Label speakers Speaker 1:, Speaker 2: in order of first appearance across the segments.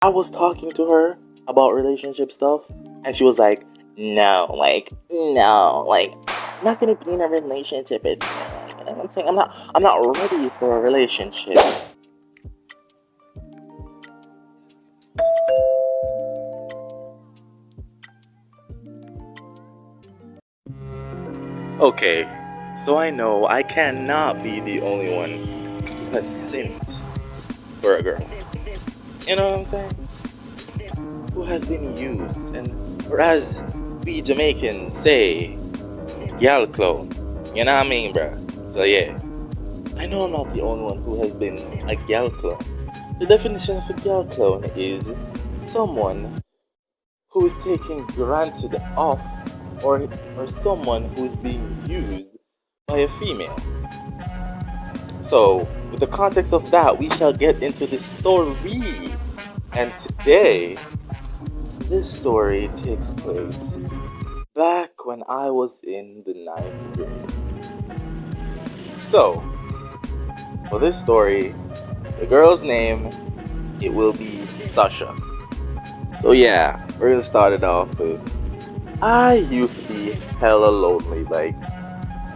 Speaker 1: I was talking to her about relationship stuff, and she was like, "No, no, I'm not gonna be in a relationship." You know what I'm saying? I'm not ready for a relationship. Okay, so I know I cannot be the only one who has simped for a girl. You know what I'm saying? Who has been used, and or as we Jamaicans say, gal clone. You know what I mean, bruh? So yeah, I know I'm not the only one who has been a gal clone. The definition of a gal clone is someone who is taken granted of, or someone who is being used by a female. So, with the context of that, we shall get into the story. And today, this story takes place back when I was in the ninth grade. So, for this story, the girl's name, it will be Sasha. So yeah, we're gonna start it off with I used to be hella lonely,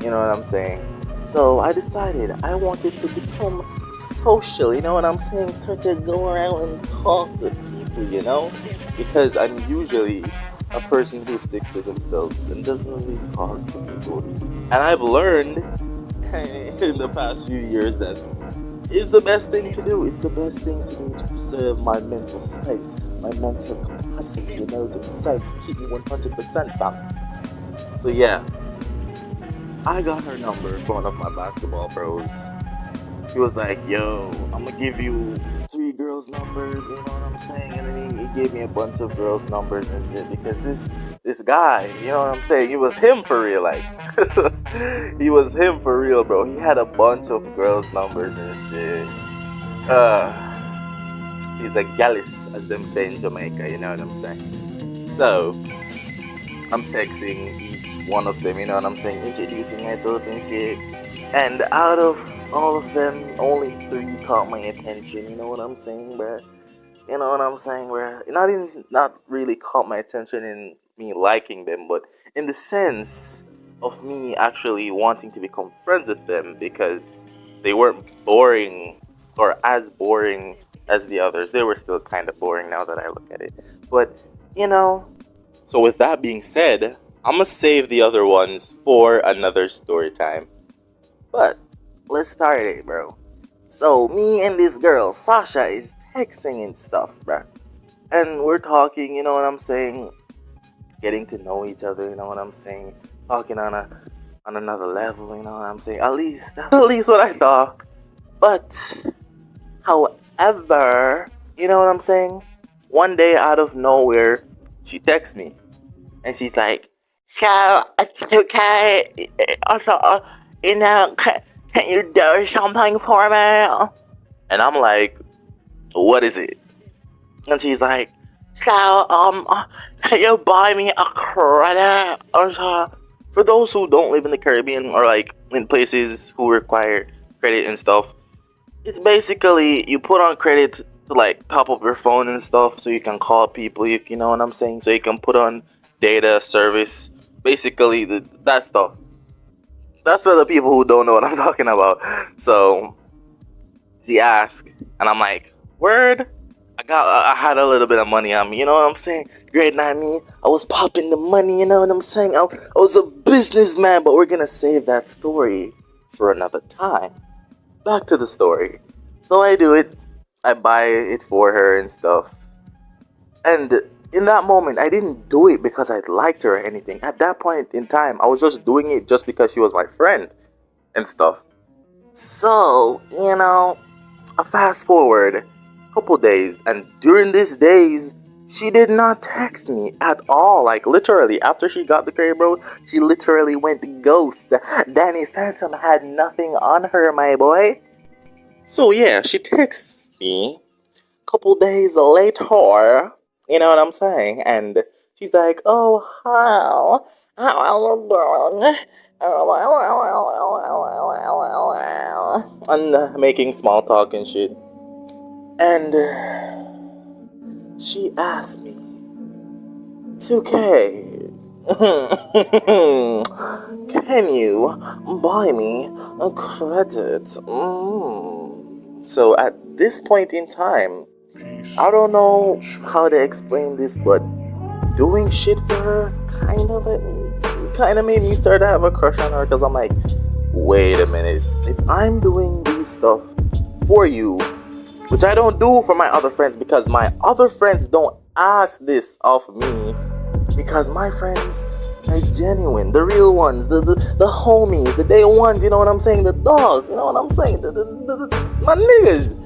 Speaker 1: you know what I'm saying? So I decided I wanted to become social, you know what I'm saying? Start to go around and talk to people, Because I'm usually a person who sticks to themselves and doesn't really talk to people. And I've learned in the past few years that it's the best thing to do. It's the best thing to do to preserve my mental space, my mental capacity, and everything safe to keep me 100% fam. So yeah, I got her number from one of my basketball bros. He was like, "Yo, I'm gonna give you three girls' numbers." You know what I'm saying? And then he gave me a bunch of girls' numbers and shit because this guy, you know what I'm saying? He was him for real, like he was him for real, bro. He had a bunch of girls' numbers and shit. He's a gallus, as them say in Jamaica. You know what I'm saying? So I'm texting each one of them, you know what I'm saying, introducing myself and shit. And out of all of them, only three caught my attention. You know what I'm saying, bruh? You know what I'm saying, bruh? Not really caught my attention in me liking them, but in the sense of me actually wanting to become friends with them because they weren't boring or as boring as the others. They were still kind of boring now that I look at it. But, you know, so with that being said, I'm gonna save the other ones for another story time. But let's start it, bro. So me and this girl, Sasha, is texting and stuff, bro. And we're talking, you know what I'm saying? Getting to know each other, you know what I'm saying? Talking on another level, you know what I'm saying? At least that's at least what I thought. But however, you know what I'm saying? One day out of nowhere, she texts me and she's like, "So it's okay. Also, can you do something for me?" And I'm like, "What is it?" And she's like, "So can you buy me a credit?" Also, for those who don't live in the Caribbean or like in places who require credit and stuff, it's basically you put on credit to like top up your phone and stuff so you can call people, you know what I'm saying? So you can put on data service, basically that stuff. That's for the people who don't know what I'm talking about. So she asked, and I'm like, "Word." I had a little bit of money on me, you know what I'm saying? Grade 9 me, I was popping the money, you know what I'm saying? I was a businessman, but we're gonna save that story for another time. Back to the story. So I do it. I buy it for her and stuff. And in that moment, I didn't do it because I liked her or anything. At that point in time, I was just doing it just because she was my friend and stuff. So, I fast forward a couple days, and during these days, she did not text me at all. Like, literally, after she got the credit, bro, she literally went ghost. Danny Phantom had nothing on her, my boy. So yeah, she texts me a couple days later. You know what I'm saying? And she's like, "Oh, how are you doing?" And making small talk and shit. And She asked me, 2K, can you buy me a credit? So at this point in time, I don't know how to explain this, but doing shit for her kind of made me start to have a crush on her because I'm like, wait a minute, if I'm doing these stuff for you, which I don't do for my other friends because my other friends don't ask this of me because my friends are genuine, the real ones, the homies, the day ones, you know what I'm saying, the dogs, you know what I'm saying, my niggas.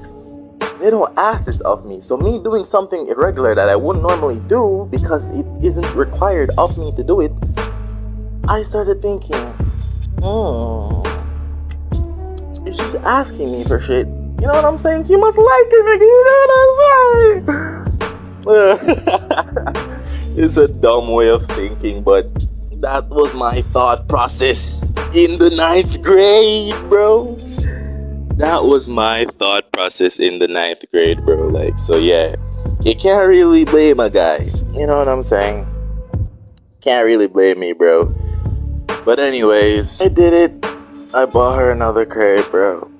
Speaker 1: They don't ask this of me. So me doing something irregular that I wouldn't normally do because it isn't required of me to do it, I started thinking, hmm, if she's asking me for shit, you know what I'm saying? She must like it, nigga, you know what I'm saying? It's a dumb way of thinking, but that was my thought process in the ninth grade, bro. That was my thought process in the ninth grade, bro. Like, so yeah, you can't really blame a guy. You know what I'm saying? Can't really blame me, bro. But anyways, I did it. I bought her another crate, bro.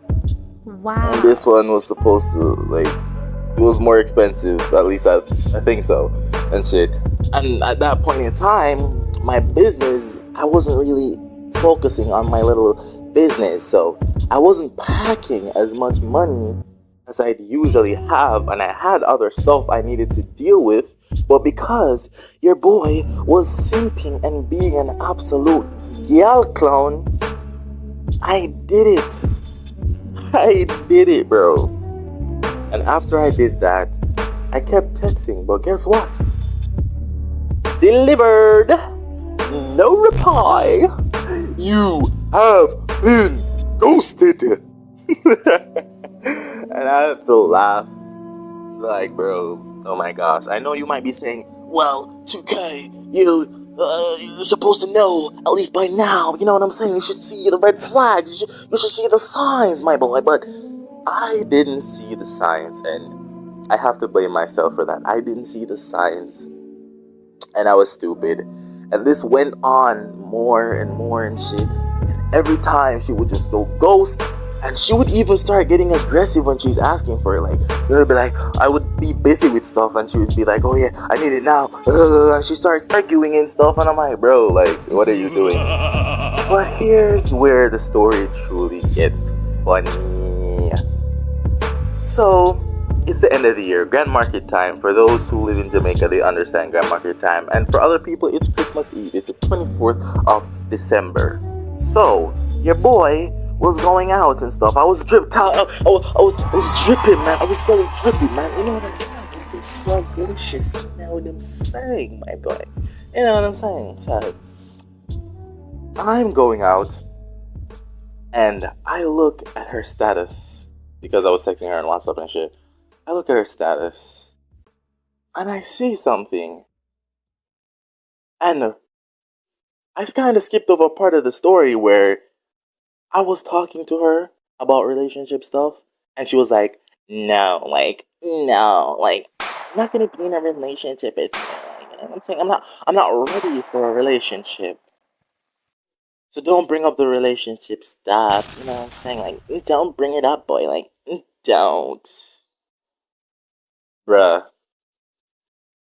Speaker 2: Wow.
Speaker 1: And this one was supposed to, like, it was more expensive. At least I think so. And shit. And at that point in time, my business, I wasn't really focusing on my little business. So I wasn't packing as much money as I'd usually have. And I had other stuff I needed to deal with. But because your boy was simping and being an absolute gal clown, I did it. I did it, bro. And after I did that, I kept texting, but guess what? Delivered! No reply! You have been ghosted! And I have to laugh. Like, bro, oh my gosh. I know you might be saying, well, 2K, you're supposed to know, at least by now, you know what I'm saying? You should see the red flags, you should see the signs, my boy, but I didn't see the signs, and I have to blame myself for that. I didn't see the signs, and I was stupid. And this went on more and more and shit. And every time she would just go ghost, and she would even start getting aggressive when she's asking for it. Like, you know, be like, I would be busy with stuff, and she would be like, oh yeah, I need it now. And she starts arguing and stuff, and I'm like, bro, like, what are you doing? But here's where the story truly gets funny. So, it's the end of the year, Grand Market time. For those who live in Jamaica, they understand Grand Market time. And for other people, it's Christmas Eve. It's the 24th of December. So, your boy was going out and stuff. I was dripped out. I was dripping, man. I was feeling drippy, man. You know what I'm saying? It smelled delicious. You know what I'm saying, my boy? You know what I'm saying? So, I'm going out and I look at her status because I was texting her on WhatsApp and shit. I look at her status and I see something. And I kind of skipped over part of the story where I was talking to her about relationship stuff and she was like, no, like, I'm not gonna be in a relationship with you. Like, you know what I'm saying? I'm not ready for a relationship. So don't bring up the relationship stuff, you know what I'm saying? Like, don't bring it up, boy. Like, don't. Bruh.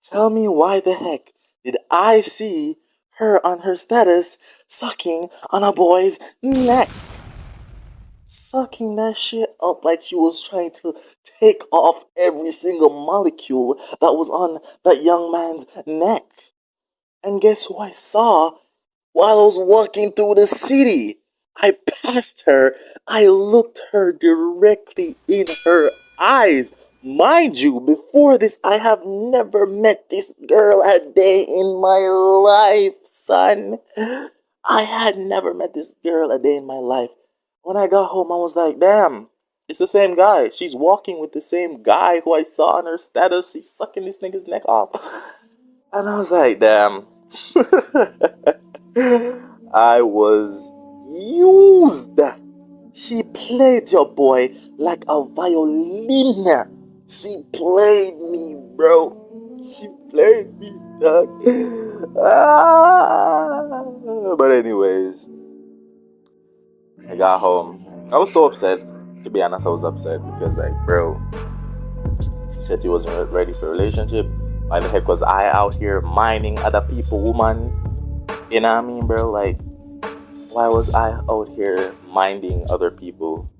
Speaker 1: Tell me why the heck did I see her on her status sucking on a boy's neck? Sucking that shit up like she was trying to take off every single molecule that was on that young man's neck. And guess who I saw while I was walking through the city? I passed her. I looked her directly in her eyes. Mind you, before this, I have never met this girl a day in my life, son. I had never met this girl a day in my life. When I got home, I was like, damn, it's the same guy. She's walking with the same guy who I saw on her status. She's sucking this nigga's neck off. And I was like, damn. I was used. She played your boy like a violin. She played me, bro. She played me, dog. Ah. But anyways, I got home. I was so upset. To be honest, I was upset because, like, bro, she said she wasn't ready for a relationship. Why the heck was I out here minding other people, woman? You know what I mean, bro? Like, why was I out here minding other people?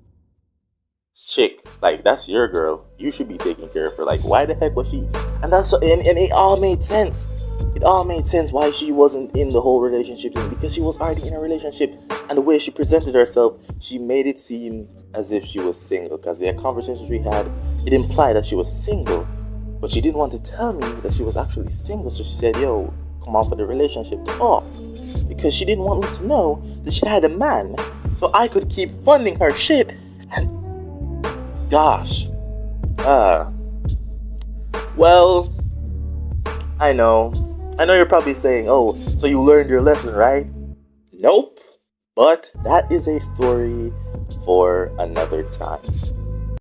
Speaker 1: Chick, like, that's your girl. You should be taking care of her. Like, why the heck was she? And that's and it all made sense. It all made sense why she wasn't in the whole relationship thing, because she was already in a relationship, and the way she presented herself, she made it seem as if she was single. Because the conversations we had, it implied that she was single, but she didn't want to tell me that she was actually single. So she said, "Yo, come on for the relationship talk," because she didn't want me to know that she had a man, so I could keep funding her shit. And gosh, uh, well, I know. I know you're probably saying, "Oh, so you learned your lesson, right?" Nope. But that is a story for another time.